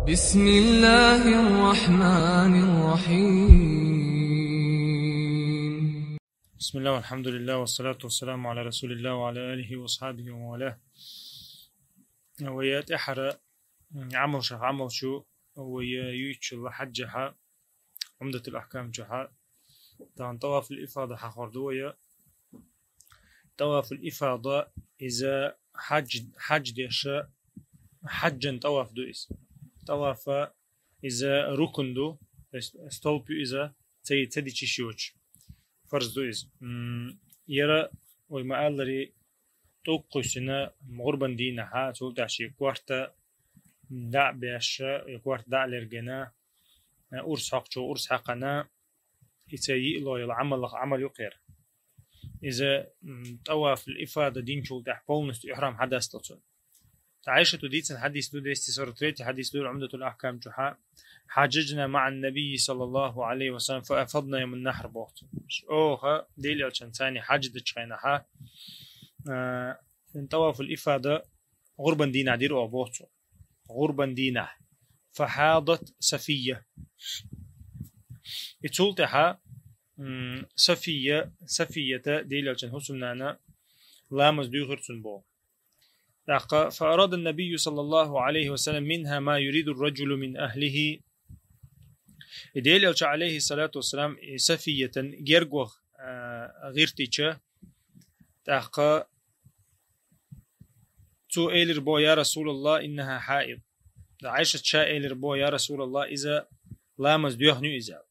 بسم الله الرحمن الرحيم. بسم الله والحمد لله والصلاة والسلام على رسول الله وعلى آله وأصحابه وموالاه. ويات إحرى عمل شخ عمل شو ويوتش الله حجها عمدة الأحكام جها طبعا طواف الإفاضة حخردوية. طواف الإفاضة إذا حج ديش حجا طواف دويس طواف إذا ركن دو استولبي إذا تدي تشيوش فرض دويس يرى وما قال لي توقسنا مغربا دينا ها تقول تعشي كوارتا دع بيش كوارت دع لرجنا أورس حقشو أورس حقنا يتيي الله يلعمل عمل يقير إذا طواف الإفادة دين شو تح بولنس إحرام حدث تصل عائشة تديت حديث دو ديستي صورتريت حديث دو عمدة الأحكام جحا حاججنا مع النبي صلى الله عليه وسلم فأفضنا يوم النحر بوقت أوها ديلي عشان ثاني حاجة شينها طواف الإفادة غربا دينا دير أو بوقت غربا دينا فحاضت سفية اتولتها سفية ديلي عشان حسنانا لامز دو خرطن بو فأراد النبي صلى الله عليه وسلم منها ما يريد الرجل من أهله ديلي عليه الصلاة والسلام سفية جرجوه غيرتيشة تاقا تو إيلر بو يا رسول الله إنها حائض عائشة شا إيلر بو يا رسول الله إذا لامز ديوهنو إذا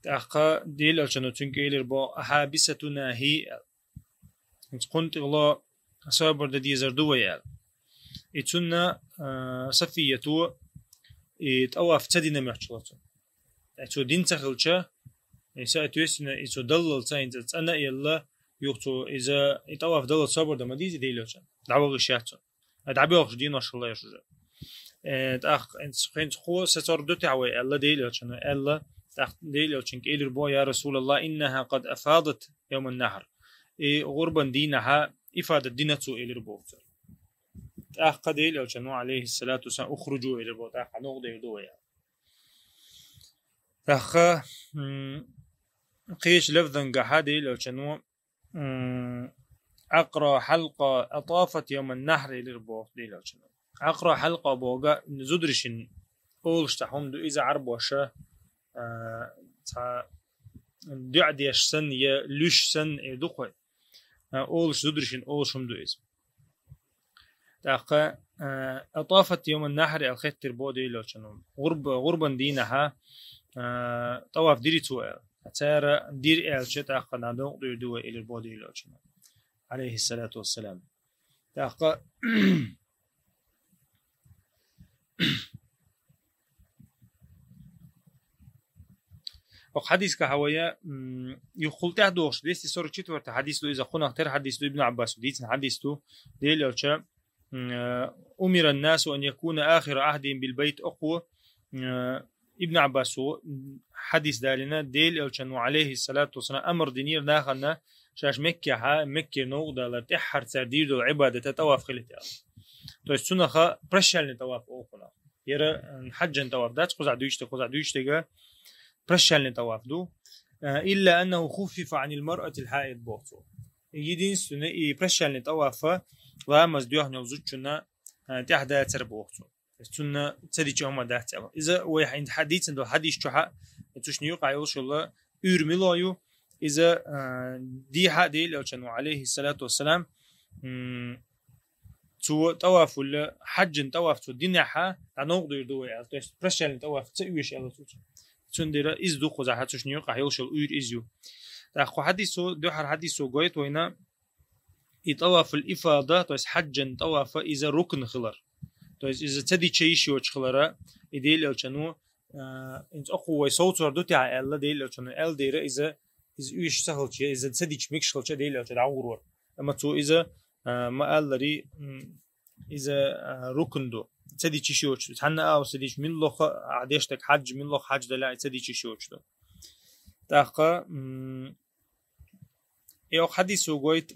تاقا ديلي على تنك إيلر بو أحابستنا هي قلت الله أصابر دي زردوية إتنا سفية إتأواف تدينا محشلته إتو دين تخلشة إساتوسنا إتو دلل ساينز أنا يلا يوقتو إذا إتأواف دلل صابر دم دي ديلوشة دعوة غشياتو دعوة غش دين ما شاء الله يشجع أخ أنت خين خو ستار دو تعوي الله ديلوشة الله تأخ ديلوشة كإلر بو يا رسول الله إنها قد أفاضت يوم النهر غربا دينها إفادة دينتو إلى البوت أخ قديل أو شنو عليه الصلاة والسلام أخرجوا إلى البوت أخ نقضي دويا أخ قيش لفظا قحادي لو شنو أقرأ حلقة أطافت يوم النحر إلى البوت دي لو شنو أقرأ حلقة بوجا زدرشن أولش تحوم دو إذا عرب وشة دعديش سن يا لوش سن دقوي أولش زدرشن أولش هم دويز تاقا أطافت يوم النحر الخيط تربودي لو شنو غربا دينها طواف ديري توال أتارا دير إلشة تاقا نادون دوا إلى البودي لو شنو عليه الصلاة والسلام تاقا وحديث كهوية يقول تهدوش ديستي صورة شتورت حديث له إذا خنا اختار حديث له ابن عباس وديتن حديث له ديل أوشا أمر الناس أن يكون آخر عهدهم بالبيت أقوى ابن عباس حديث دالنا ديل أوشا عليه الصلاة والسلام أمر دينير داخلنا شاش مكة نوغدا لتحر تردير دو عبادة تواف خلتها تو السنة خا برشال نتواف أوخنا يرى حجا تواف دات خزع دويشتك برشال نتواف دو إلا أنه خفف عن المرأة الحائض بوتو يدين سنة برشال نتواف وامز ديوه نوزوجنا تحدا تربوتو سنة تديش هم دات إذا ويحين حديث دو حديث شحا تشنيو قايل الله يرملايو إذا دي حدي لو كانوا عليه الصلاة والسلام تو طواف ولا حج طواف تو دينها تنوغ يردوي تيست برشال طواف تسويش على تو تندير إز دو خزع حتى شنيو قايل شو ير إزيو تأخو حديثو دو حر حديثو قويت وينا يطواف الإفاضة تيست حج طواف إذا ركن خلر تيست إذا تدي شيء شو خلرا يديل لو كانوا إنت أقوى صوت وردو تاع الله ديل لو كانوا دير إذا إيش سهل شيء إذا تديش ميكشل شيء ديل لو تدعور أما تو إذا ما قال لي إذا ركن دو تديش شيء وش تحنا أو تديش من لخ عديشتك حج من لخ حج دلا تديش شيء وش ده تاقة يو حديث وقويت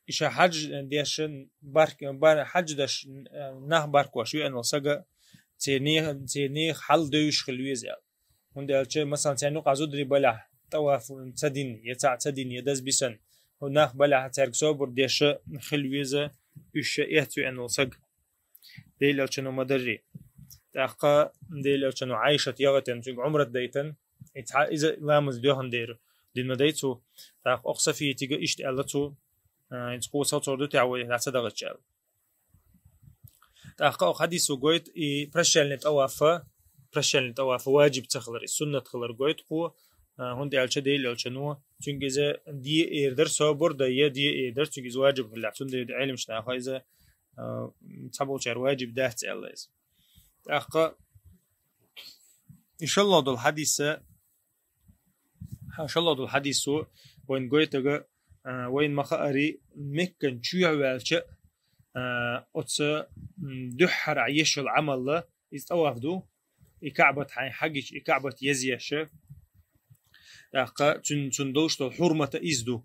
إيش حج ديشن بارك حج دش نه بارك وشوي أنا صجا تيرني حل دوش خلويز هند مثلا تينو قازود ري بلع طواف تدين يتع تدين يدز بسن هناك بلع ترك صبر ديش خلويزة إيش يهتو إنه صق ديلو كانوا مدري تأقى ديلو كانوا عايشة يغتن في عمرة ديتن إذا لامز ديوهن دير دين مديتو تأقى أقصى فيه تيجي إيش تقلتو إنتقو صوت ردو تعوي لا صدقت شال تأقى حديثو قويت برشلنت أواف واجب تخلر السنة تخلر قويت قو هندي على شدي اللي على çünkü إذا دي إيردر صبر ده يدي إيردر çünkü إذا واجب في اللعب ده علم شنا خايزة تبغى شر واجب ده تعليز أخا إن شاء الله دول حديثة إن شاء الله دول حديثه وين قلت وين ما خاري ممكن شو يعمل أتس دحر عيش العمل له يستوافدو يكعبت حاجة يكعبت يزيش أخا تندوشت الحرمة إزدو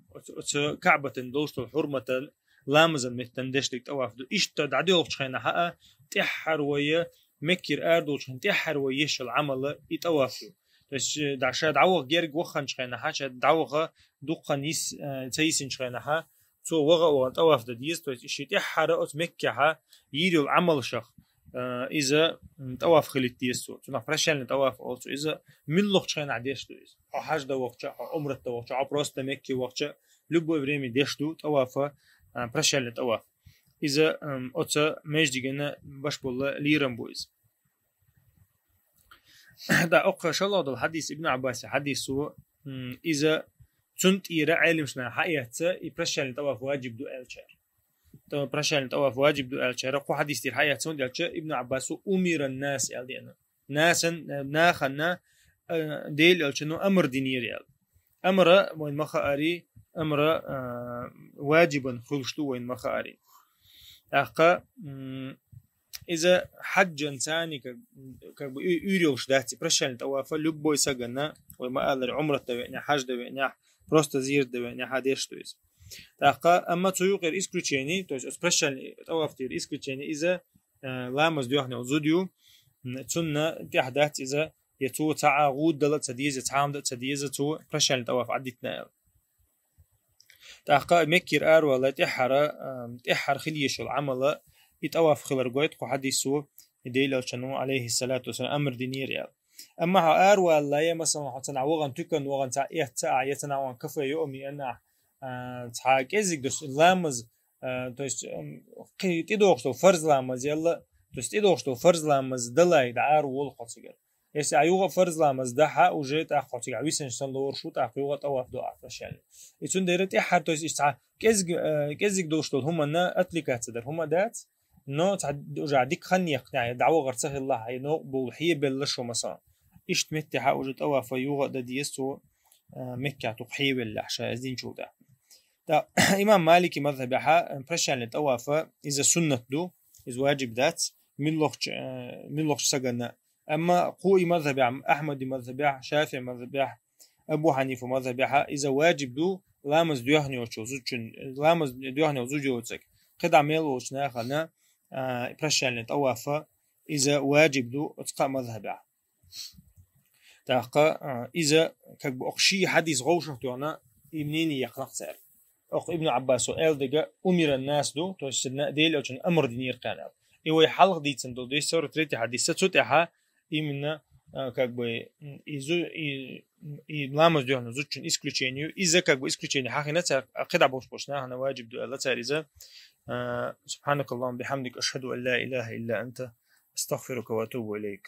كعبة تندوشت الحرمة لامزن متندش لك توافدو إيش تدعي وقت خينا حقا تحر ويا مكر أردو شن تحر ويش العمل يتوافدو بس دعشة عوق جرج وخن خينا حاجة دعوقة دقة نيس تيسن خينا حا تو وقع وتوافد ديس تو إيش تحر أت مكها يري العمل شخ إذا تواف خليت ديسو تنا فرشان تواف أو إذا من لغة خينا عديش دويس أو حاج ده وقت أو عمرة ده وقت أو براست مكي وقت لبوا بريمي ديشتو توافا برشال تواف إذا أتا مجد جنا باش بالله ليرم بويز دا أقرأ شاء الله ده حديث ابن عباس حديثه إذا تنت إيرا علم شنا حياته برشال تواف واجب دو ألشار تو برشال تواف واجب دو ألشار قو حديث تير حياته ابن عباس أمير الناس يالدينا ناسا ناخنا ديل ألشنو أمر دينير يال أمر وين مخاري أمر واجبا خلشتو وين مخاري أخا إذا حج إنساني كأيريوش داتي برشان توافل لبوا يسجنا وما قال العمرة تبعني حج تبعني بروست زير تبعني حديش تويس أخا أما تيوقر إسكريتشيني تويس برشان توافير إسكريتشيني إذا لامز ديوحنا وزوديو تنا تحدث إذا يتو تعاود دلت تديز تعامد تديز تو برشان تواف عدتنا تحقق مكر ولا تحر خليش العمل يتواف خبر قويت قو حديثو يديل شنو عليه الصلاة والسلام أمر دينير يعني أما ولا مثلا حتى وغن تكن وغن تاع يتناون كفى يومي أنا تحاكيزك دوس لامز تويست تيدوخشتو فرز لامز يلا تويست تيدوخشتو فرز لامز دلاي دعار والقصير يس أيوة فرز لامز دحا وجيت أخوتي عويسن شلون شو تأخيوه طواف دعاء فشان يتون ديرت إحر تويس إستع كزق دوشتول هما نا أتليكات صدر هما دات نو تعد وجعديك خني يقنع دعوة غير سهل الله هاي نو بوحية بلشوا مثلا إيش متى وجد طواف يوغا ديسو مكة تقحي بالعشاء زين شو ده إمام مالكي مذهب حا برشان للطواف إذا سنة دو إذا واجب ذات من لغش سجنا أما قوي مذهب أحمد مذهب شافعي مذهب أبو حنيفة مذهب إذا واجب دو لامز ديوهني وشوزوجن لامز ديوهني وزوجوتك قد عمل وشنا خلنا برشان للطواف إذا واجب دو أتقى مذهب تاقى إذا كأقشي حديث غوشة تونا إبنيني يقنق سعر أخ ابن عباس وقال دقا أمر الناس دو توسدنا ديل أوشن أمر دينير كانوا إيوه حلق دي تندو دي سورة ريتي حديثة تتحا إمنا كأقبي إزو لامز ديوهنا زوجن إسكليتشينيو إذا كأقبي إسكليتشينيو حاخنا قدع بوشنا هنا واجب دو ألا تار إذا سبحانك اللهم بحمدك أشهد أن لا إله إلا أنت أستغفرك وأتوب إليك